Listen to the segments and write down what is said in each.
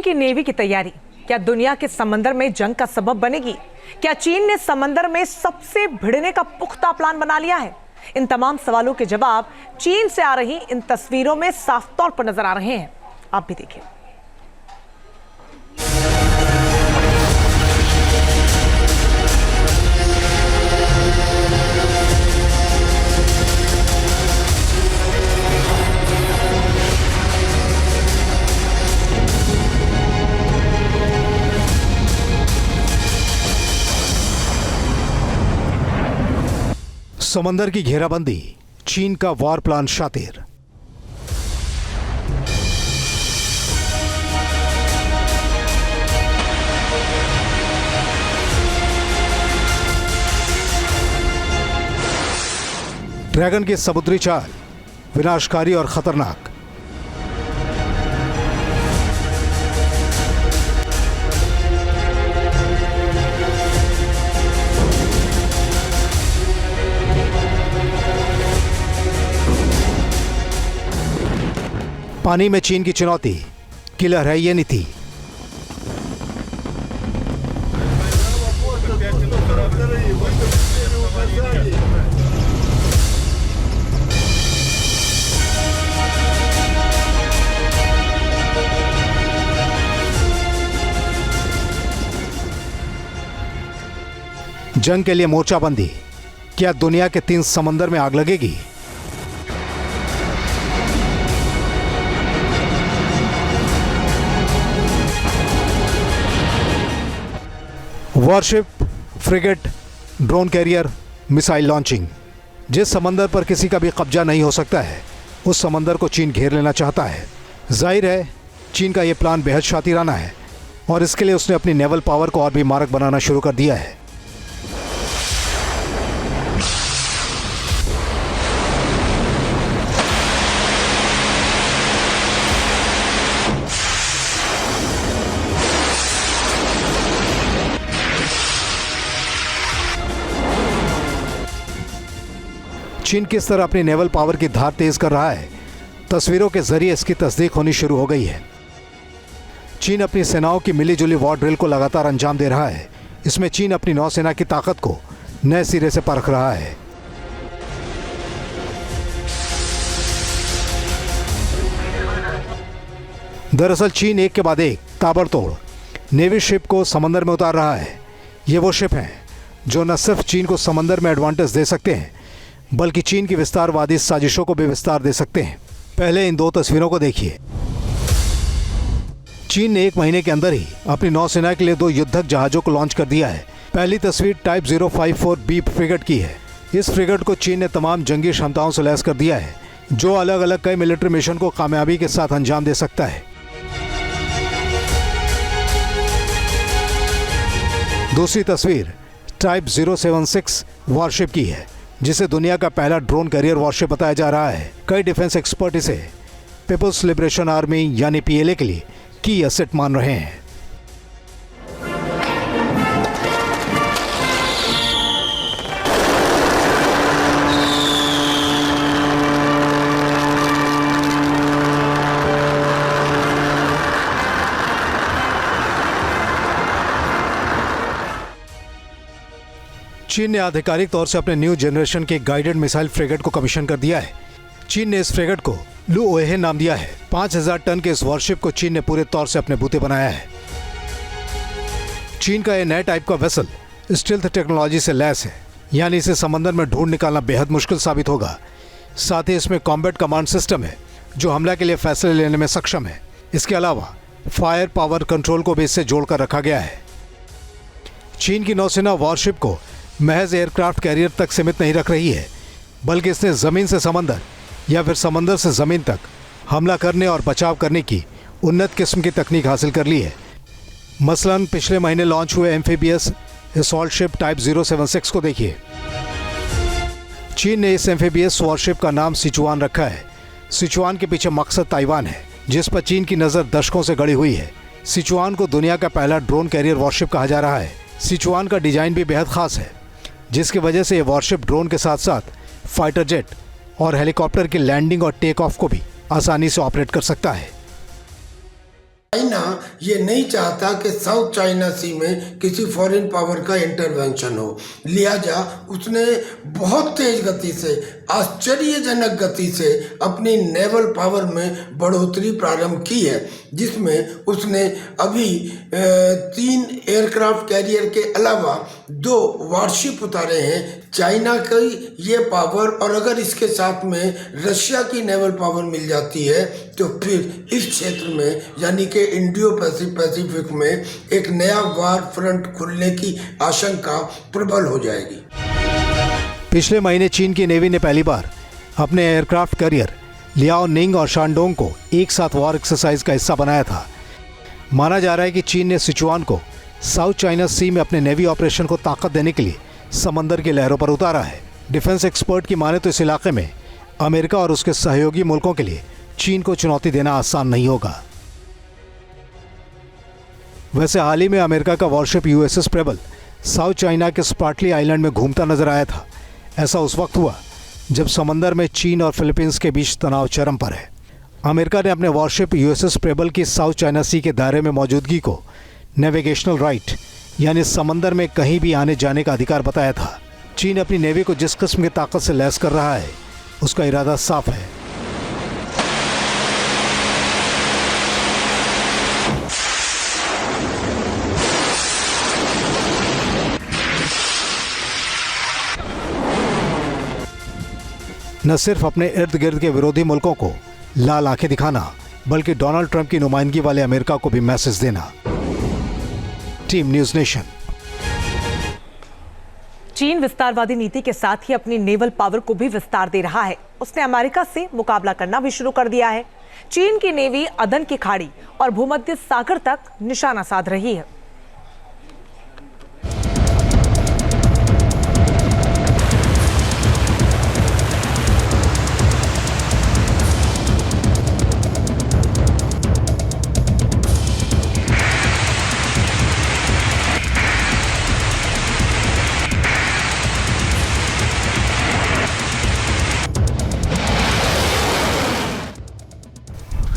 की नेवी की तैयारी क्या दुनिया के समंदर में जंग का सबब बनेगी? क्या चीन ने समंदर में सबसे भिड़ने का पुख्ता प्लान बना लिया है? इन तमाम सवालों के जवाब चीन से आ रही इन तस्वीरों में साफ तौर पर नजर आ रहे हैं। आप भी देखिए। समंदर की घेराबंदी, चीन का वॉर प्लान शातिर। ड्रैगन की समुद्री चाल विनाशकारी और खतरनाक। पानी में चीन की चुनौती, किलर है ये नीति। जंग के लिए मोर्चाबंदी, क्या दुनिया के 3 समंदर में आग लगेगी? Warship, frigate, drone carrier, missile launching. जिस समंदर पर किसी का भी कब्जा नहीं हो सकता है, उस समंदर को चीन घेर लेना चाहता है। जाहिर है चीन का यह प्लान बेहद शातिराना है और इसके लिए उसने अपनी नेवल पावर को और भी मारक बनाना शुरू कर दिया है। चीन किस तरह अपनी नेवल पावर की धार तेज कर रहा है, तस्वीरों के जरिए इसकी तस्दीक होनी शुरू हो गई है। चीन अपनी सेनाओं की मिलीजुली वॉर ड्रिल को लगातार अंजाम दे रहा है। इसमें चीन अपनी नौसेना की ताकत को नए सिरे से परख रहा है। दरअसल चीन एक के बाद एक ताबड़तोड़ नेवी शिप को समंदर में उतार रहा है। ये वो शिप हैं जो न सिर्फ चीन को समंदर में एडवांटेज दे सकते हैं, बल्कि चीन की विस्तारवादी साजिशों को भी विस्तार दे सकते हैं। पहले इन 2 तस्वीरों को देखिए। चीन ने 1 महीने के अंदर ही अपनी नौसेना के लिए 2 युद्धक जहाजों को लॉन्च कर दिया है। पहली तस्वीर टाइप 054B फ्रिगेट की है। इस फ्रिगेट को चीन ने तमाम जंगी क्षमताओं से लैस कर दिया है, जो अलग अलग कई मिलिट्री मिशन को कामयाबी के साथ अंजाम दे सकता है। दूसरी तस्वीर टाइप 076 वॉरशिप की है, जिसे दुनिया का पहला ड्रोन कैरियर वॉरशिप बताया जा रहा है। कई डिफेंस एक्सपर्ट इसे पीपल्स लिबरेशन आर्मी यानी पीएलए के लिए की एसेट मान रहे हैं। चीन ने आधिकारिक तौर से अपने न्यू जनरेशन के गाइडेड मिसाइल फ्रिगेट को कमीशन कर दिया है। चीन ने इस फ्रिगेट को लू ओहे नाम दिया है। 5000 टन के इस वॉरशिप को चीन ने पूरे तौर से अपने बूते बनाया है। चीन का यह नए टाइप का वेसल स्टील्थ टेक्नोलॉजी से लैस है, यानी इसे समंदर में ढूंढ निकालना बेहद मुश्किल साबित होगा। साथ ही इसमें कॉम्बैट कमांड सिस्टम है, जो हमला के लिए फैसले लेने में सक्षम है। इसके अलावा फायर पावर कंट्रोल को भी इससे जोड़कर रखा गया है। चीन की नौसेना वॉरशिप को महज एयरक्राफ्ट कैरियर तक सीमित नहीं रख रही है, बल्कि इसने जमीन से समंदर या फिर समंदर से जमीन तक हमला करने और बचाव करने की उन्नत किस्म की तकनीक हासिल कर ली है। मसलन पिछले महीने लॉन्च हुए एम्फीबियस असॉल्ट शिप टाइप 076 को देखिए। चीन ने इस एम्फीबियस वॉरशिप का नाम सिचुआन रखा है। सिचुआन के पीछे मकसद ताइवान है, जिस पर चीन की नज़र दशकों से गड़ी हुई है। सिचुआन को दुनिया का पहला ड्रोन कैरियर वॉरशिप कहा जा रहा है। सिचुआन का डिजाइन भी बेहद खास है, जिसकी वजह से ये वॉरशिप ड्रोन के साथ साथ फाइटर जेट और हेलीकॉप्टर की लैंडिंग और टेक ऑफ को भी आसानी से ऑपरेट कर सकता है। चाइना ये नहीं चाहता कि साउथ चाइना सी में किसी फॉरेन पावर का इंटरवेंशन हो, लिहाजा उसने बहुत तेज गति से, आश्चर्यजनक गति से अपनी नेवल पावर में बढ़ोतरी प्रारंभ की है, जिसमें उसने अभी 3 एयरक्राफ्ट कैरियर के अलावा 2 वारशिप उतारे हैं। चाइना की ये पावर और अगर इसके साथ में रशिया की नेवल पावर मिल जाती है तो फिर इस क्षेत्र में यानी कि इंडियो पैसिफिक में एक नया वार फ्रंट खुलने की आशंका प्रबल हो जाएगी। पिछले महीने चीन की नेवी ने पहली बार अपने एयरक्राफ्ट कैरियर लियाओ निंग और शानडोंग को एक साथ वॉर एक्सरसाइज का हिस्सा बनाया था। माना जा रहा है कि चीन ने सिचुआन को साउथ चाइना सी में अपने नेवी ऑपरेशन को ताकत देने के लिए समंदर की लहरों पर उतारा है। डिफेंस एक्सपर्ट की माने तो इस इलाके में अमेरिका और उसके सहयोगी मुल्कों के लिए चीन को चुनौती देना आसान नहीं होगा। वैसे हाल ही में अमेरिका का वॉरशिप यूएसएस प्रेबल साउथ चाइना के स्पार्टली आइलैंड में घूमता नजर आया था। ऐसा उस वक्त हुआ जब समंदर में चीन और फिलीपींस के बीच तनाव चरम पर है। अमेरिका ने अपने वॉरशिप यूएसएस प्रेबल की साउथ चाइना सी के दायरे में मौजूदगी को नेविगेशनल राइट यानी समंदर में कहीं भी आने जाने का अधिकार बताया था। चीन अपनी नेवी को जिस किस्म की ताकत से लैस कर रहा है उसका इरादा साफ है। न सिर्फ अपने इर्द गिर्द के विरोधी मुल्कों को लाल आंखें दिखाना बल्कि डोनाल्ड ट्रंप की नुमाइंदगी वाले अमेरिका को भी मैसेज देना। Team news nation. चीन विस्तारवादी नीति के साथ ही अपनी नेवल पावर को भी विस्तार दे रहा है। उसने अमेरिका से मुकाबला करना भी शुरू कर दिया है। चीन की नेवी अदन की खाड़ी और भूमध्य सागर तक निशाना साध रही है।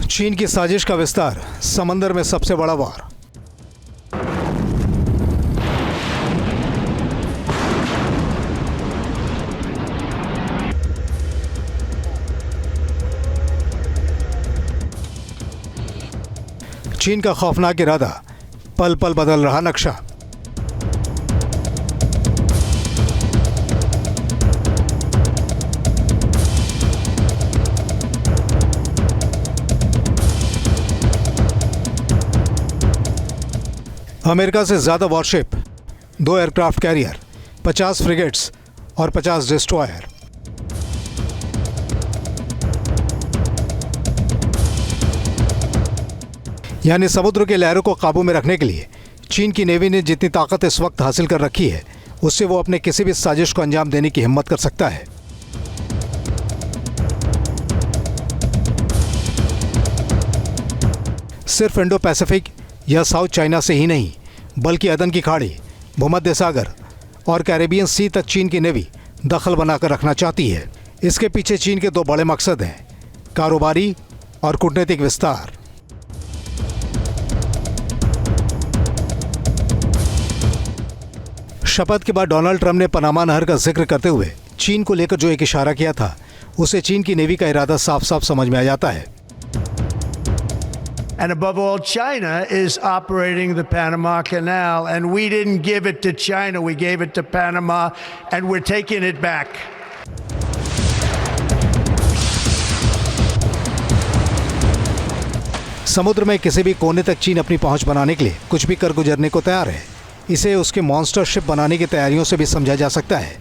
चीन की साजिश का विस्तार, समंदर में सबसे बड़ा वार। चीन का खौफनाक इरादा, पल पल बदल रहा नक्शा। अमेरिका से ज़्यादा वॉरशिप, 2 एयरक्राफ्ट कैरियर, 50 फ्रिगेट्स और 50 डिस्ट्रॉयर। यानी समुद्र के लहरों को काबू में रखने के लिए चीन की नेवी ने जितनी ताकत इस वक्त हासिल कर रखी है उससे वो अपने किसी भी साजिश को अंजाम देने की हिम्मत कर सकता है। सिर्फ इंडो पैसिफिक या साउथ चाइना से ही नहीं बल्कि अदन की खाड़ी, भूमध्य सागर और कैरेबियन सी तक चीन की नेवी दखल बनाकर रखना चाहती है। इसके पीछे चीन के 2 बड़े मकसद हैं, कारोबारी और कूटनीतिक विस्तार। शपथ के बाद डोनाल्ड ट्रंप ने पनामा नहर का जिक्र करते हुए चीन को लेकर जो एक इशारा किया था उसे चीन की नेवी का इरादा साफ साफ समझ में आ जाता है। And above all, China is operating the Panama Canal, and we didn't give it to China. We gave it to Panama, and we're taking it back. समुद्र में किसी भी कोने तक चीन अपनी पहुंच बनाने के लिए कुछ भी कर गुजरने को तैयार है। इसे उसके मॉन्स्टर शिप बनाने की तैयारियों से भी समझा जा सकता है।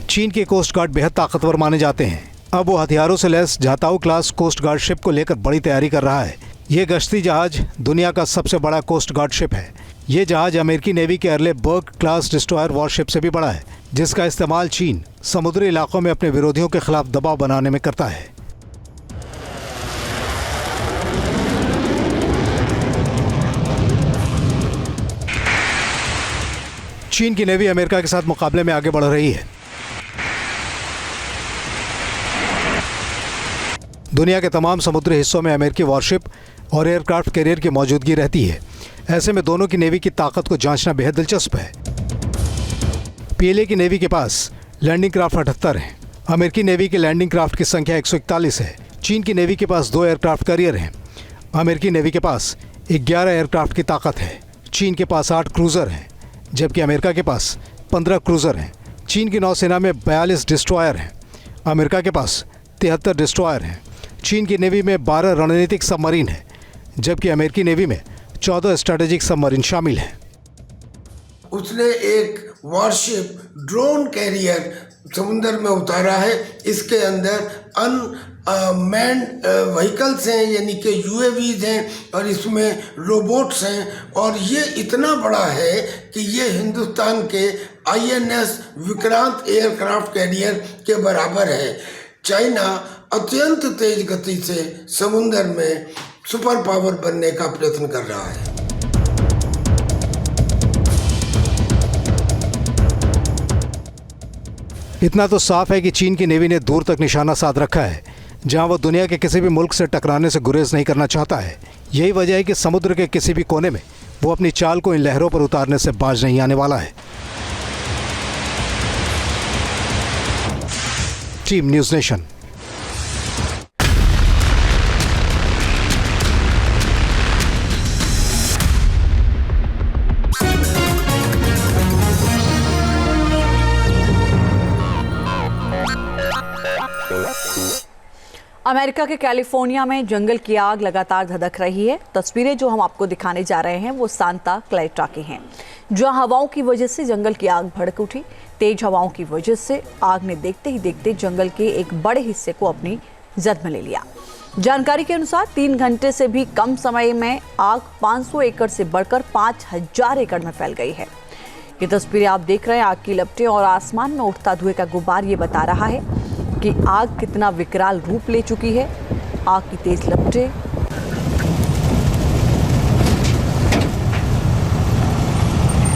चीन के कोस्ट गार्ड बेहद ताकतवर माने जाते हैं। अब वो हथियारों से lace जाताओ class coast guard ship को लेकर बड़ी तैयारी कर रहा है। ये गश्ती जहाज दुनिया का सबसे बड़ा कोस्ट गार्ड शिप है। ये जहाज अमेरिकी नेवी के अर्ले बर्ग क्लास डिस्ट्रॉयर वॉरशिप से भी बड़ा है, जिसका इस्तेमाल चीन समुद्री इलाकों में अपने विरोधियों के खिलाफ दबाव बनाने में करता है। चीन की नेवी अमेरिका के साथ मुकाबले में आगे बढ़ रही है। दुनिया के तमाम समुद्री हिस्सों में अमेरिकी वॉरशिप और एयरक्राफ्ट कैरियर की मौजूदगी रहती है। ऐसे में दोनों की नेवी की ताकत को जांचना बेहद दिलचस्प है। पीएलए की नेवी के पास लैंडिंग क्राफ्ट 78 हैं। अमेरिकी नेवी के लैंडिंग क्राफ्ट की संख्या 141 है। चीन की नेवी के पास 2 एयरक्राफ्ट कैरियर हैं। अमेरिकी नेवी के पास 11 एयरक्राफ्ट की ताकत है। चीन के पास 8 क्रूजर हैं, जबकि अमेरिका के पास 15 क्रूजर हैं। चीन की नौसेना में 42 डिस्ट्रॉयर हैं। अमेरिका के पास 73 डिस्ट्रॉयर हैं। चीन की नेवी में 12 रणनीतिक सबमरीन हैं, जबकि अमेरिकी नेवी में 14 स्ट्रैटेजिक सबमरीन शामिल हैं। उसने एक वॉरशिप ड्रोन कैरियर समुद्र में उतारा है। इसके अंदर अनमैन्ड व्हीकल्स हैं, यानी कि यूएवीज हैं, और इसमें रोबोट्स हैं। और ये इतना बड़ा है कि ये हिंदुस्तान के आईएनएस विक्रांत एयरक्राफ्ट कैरियर के बराबर है। चाइना अत्यंत तेज गति से समुद्र में सुपर पावर बनने का प्रयत्न कर रहा है। इतना तो साफ है कि चीन की नेवी ने दूर तक निशाना साध रखा है, जहां वो दुनिया के किसी भी मुल्क से टकराने से गुरेज नहीं करना चाहता है। यही वजह है कि समुद्र के किसी भी कोने में वो अपनी चाल को इन लहरों पर उतारने से बाज नहीं आने वाला है। Team news nation. अमेरिका के कैलिफोर्निया में जंगल की आग लगातार धधक रही है। तस्वीरें जो हम आपको दिखाने जा रहे हैं वो सांता क्लैरा की हैं, जहां हवाओं की वजह से जंगल की आग भड़क उठी। तेज हवाओं की वजह से आग ने देखते ही देखते जंगल के एक बड़े हिस्से को अपनी जद में ले लिया। जानकारी के अनुसार 3 घंटे से भी कम समय में आग 500 एकड़ से बढ़कर 5000 एकड़ में फैल गई है। ये तस्वीरें आप देख रहे हैं, आग की लपटें और आसमान में उठता धुएं का गुबार ये बता रहा है कि आग कितना विकराल रूप ले चुकी है। आग की तेज लपटें